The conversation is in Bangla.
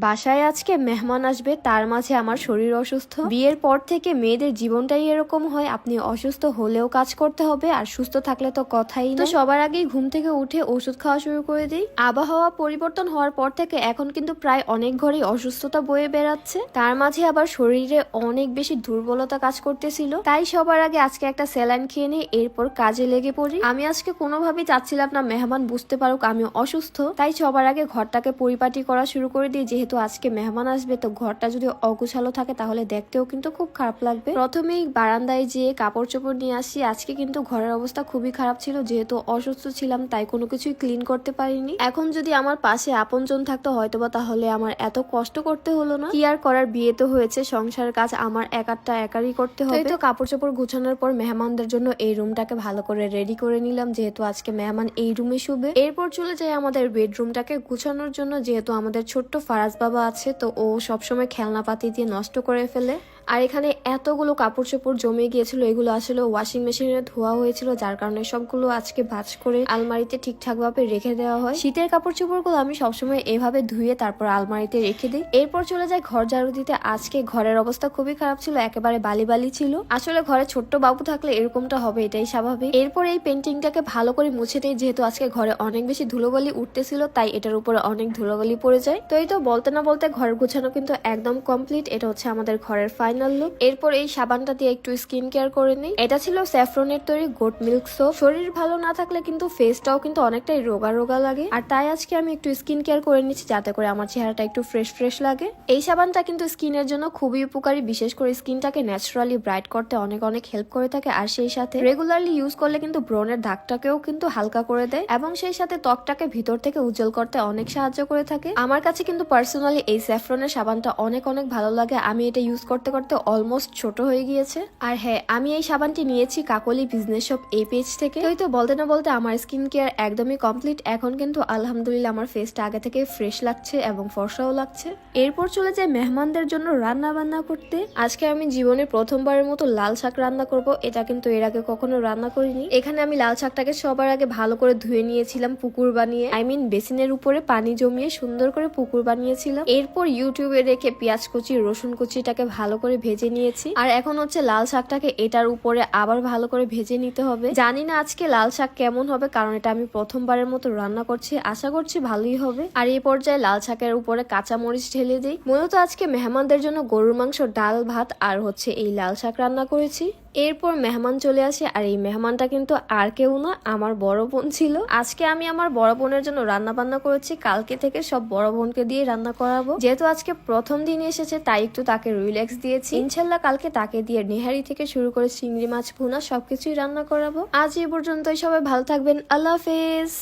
বাসায় আজকে মেহমান আসবে, তার মাঝে আমার শরীর অসুস্থ। বিয়ের পর থেকে মেয়েদের জীবনটাই এরকম হয়, আপনি অসুস্থ হলেও কাজ করতে হবে আর সুস্থ থাকলে তো কথাই না। তো সবার আগেই ঘুম থেকে উঠে ওষুধ খাওয়া শুরু করে দিই। আবহাওয়া পরিবর্তন হওয়ার পর থেকে এখন কিন্তু প্রায় অনেক ঘরেই অসুস্থতা বয়ে বেড়াচ্ছে, তার মাঝে আবার শরীরে অনেক বেশি দুর্বলতা কাজ করতেছিল। তাই সবার আগে আজকে একটা স্যালাইন খেয়ে নিই, এরপর কাজে লেগে পড়ি। আমি আজকে কোনোভাবেই চাচ্ছিলাম না মেহমান বুঝতে পারুক আমি অসুস্থ, তাই সবার আগে ঘরটাকে পরিপাটি করা শুরু করে দিই। যেহেতু আজকে মেহমান আসবে, তো ঘরটা যদি অগুছালো থাকে তাহলে দেখতেও কিন্তু খুব খারাপ লাগবে। প্রথমেই বারান্দায় যেয়ে কাপড় চোপড় নিয়ে আসি। আজকে কিন্তু ঘরের অবস্থা খুবই খারাপ ছিল, যেহেতু অসুস্থ ছিলাম তাই কোনো কিছুই ক্লিন করতে পারিনি। এখন যদি আমার পাশে আপনজন থাকতো হয়তোবা তাহলে আমার এত কষ্ট করতে হলো না। কি আর করার, বিয়ে তো হয়েছে, সংসারের কাজ আমার একারই করতে হবে। তো কাপড় চোপড় গুছানোর পর মেহমানদের জন্য এই রুমটাকে ভালো করে রেডি করে নিলাম, যেহেতু আজকে মেহমান এই রুমে শুবে। এরপর চলে যাই আমাদের বেডরুমটাকে গুছানোর জন্য, যেহেতু আমাদের ছোট্ট ফারাজ বাবা আছে, তো ও সবসময় খেলনাপাতি দিয়ে নষ্ট করে ফেলে। আর এখানে এতগুলো কাপড় চোপড় জমে গিয়েছিল, এগুলো আসলে ওয়াশিং মেশিনে ধোয়া হয়েছিল, যার কারণে সবগুলো আজকে ভাঁজ করে আলমারিতে ঠিকঠাক ভাবে রেখে দেওয়া হয়। শীতের কাপড় চোপড়গুলো আমি সবসময় এভাবে ধুয়ে তারপর আলমারিতে রেখে দিই। এরপর চলে যায় ঘর ঝাড়ু দিতে। আজকে ঘরের অবস্থা খুবই খারাপ ছিল, একেবারে বালি বালি ছিল। আসলে ঘরে ছোট্ট বাবু থাকলে এরকমটা হবে, এটাই স্বাভাবিক। এরপর এই পেন্টিংটাকে ভালো করে মুছে দিই, যেহেতু আজকে ঘরে অনেক বেশি ধুলোবালি উঠতেছিল, তাই এটার উপরে অনেক ধুলোবালি পড়ে যায়। তো এই তো বলতে না বলতে ঘর গুছানো কিন্তু একদম কমপ্লিট। এটা হচ্ছে আমাদের ঘরের ফাইনাল লুক। এরপর এই সাবানটা দিয়ে একটু স্কিন কেয়ার করে নিই। এটা ছিল স্যাফরনের তৈরি গোট মিল্ক সোপ। শরীর ভালো না থাকলে কিন্তু ফেসটাও কিন্তু অনেকটাই রোগা রোগা লাগে, আর তাই আজকে আমি একটু স্কিন কেয়ার করে নিচ্ছি, যাতে করে আমার চেহারাটা একটু ফ্রেশ ফ্রেশ লাগে। এই সাবানটা কিন্তু স্কিনের জন্য খুবই উপকারী, বিশেষ করে স্কিনটাকে ন্যাচারালি ব্রাইট করতে অনেক অনেক হেল্প করে থাকে। আর সেই সাথে রেগুলারলি ইউজ করলে কিন্তু ব্রনের দাগটাকেও কিন্তু হালকা করে দেয়, এবং সেই সাথে ত্বকটাকে ভিতর থেকে উজ্জ্বল করতে অনেক সাহায্য করে থাকে। আমার কাছে কিন্তু পার্সোনালি এই স্যাফরনের সাবানটা অনেক অনেক ভালো লাগে। আমি এটা ইউজ করতে করতে অলমোস্ট ছোট হয়ে গিয়েছে। আর হ্যাঁ, আমি এই সাবানটি নিয়েছি কাকলি বিজনেস শপ এই পেজ থেকে। তো বলতে না বলতে আমার স্কিন কেয়ার একদমই কমপ্লিট। এখন কিন্তু আলহামদুলিল্লাহ আমার ফেসটা আগে থেকে ফ্রেশ লাগছে এবং ফর্সাও লাগছে। এরপর চলে যায় মেহমানদের জন্য রান্না বান্না করতে। আজকে আমি জীবনে প্রথমবারের মতো লাল শাক রান্না করব। এটা কিন্তু এর আগে কখনো রান্না করিনি। এখানে আমি লাল শাকটাকে সবার আগে ভালো করে ধুয়ে নিয়েছিলাম পুকুর বানিয়ে, বেসিনের উপরে পানি জমিয়ে সুন্দর করে পুকুর বানিয়েছিলাম। এরপর ইউটিউবে রেখে পেঁয়াজ কুচি রসুন কুচিটাকে ভালো করে ভেজে নিয়েছি। আর এখন হচ্ছে লাল শাকটাকে এটার উপরে আবার ভালো করে ভেজে নিতে হবে। জানি না আজকে লাল শাক কেমন হবে, কারণ এটা আমি প্রথমবারের মতো রান্না করছি, আশা করছি ভালোই হবে। আর এই পর্যায়ে লাল শাকের উপরে কাঁচা মরিচ ঢেলে দিই। মূলত আজকে মেহমানদের জন্য গরুর মাংস, ডাল, ভাত আর হচ্ছে এই লাল শাক রান্না করেছি। এরপর মেহমান চলে আসে, আর এই মেহমানটা কিন্তু আর কেউ না, আমার বড় বোন ছিল। আজকে আমি আমার বড় বোনের জন্য রান্না বান্না করেছি, কালকে থেকে সব বড় বোনকে দিয়ে রান্না করাবো। যেহেতু আজকে প্রথম দিন এসেছে, তাই একটু তাকে রিল্যাক্স দিয়েছি। ইনশাল্লাহ কালকে তাকে দিয়ে নেহারি থেকে শুরু করে চিংড়ি মাছ ভুনা সবকিছুই রান্না করাবো। আজ এই পর্যন্তই, সবাই ভালো থাকবেন, আল্লাহ হাফেজ।